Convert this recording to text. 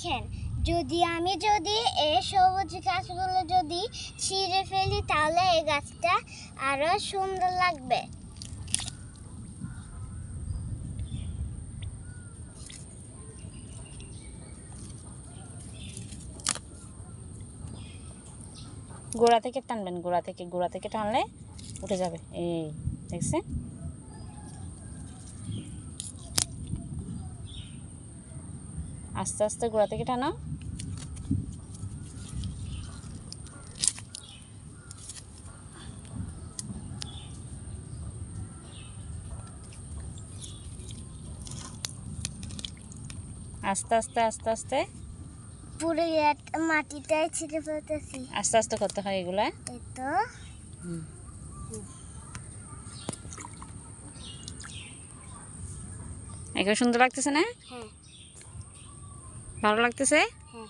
দেখেন যদি এই সবুজ গাছগুলো যদি ছিঁড়ে ফেলি তাহলে এই গাছটা আরো সুন্দর লাগবে। গোড়া থেকে টানবেন, গোড়া থেকে টানলে উঠে যাবে। এই দেখছেন? আস্তে আস্তে গোড়া থেকে টানো। আস্তে আস্তে আস্তে আস্তে পুরো মাটিটাই ছিঁড়ে ফেলতেছি। আস্তে আস্তে করতে হয় এগুলা। এই তো এগুলো সুন্দর লাগতেছে না? হ্যাঁ ভালো লাগতেছে? হ্যাঁ।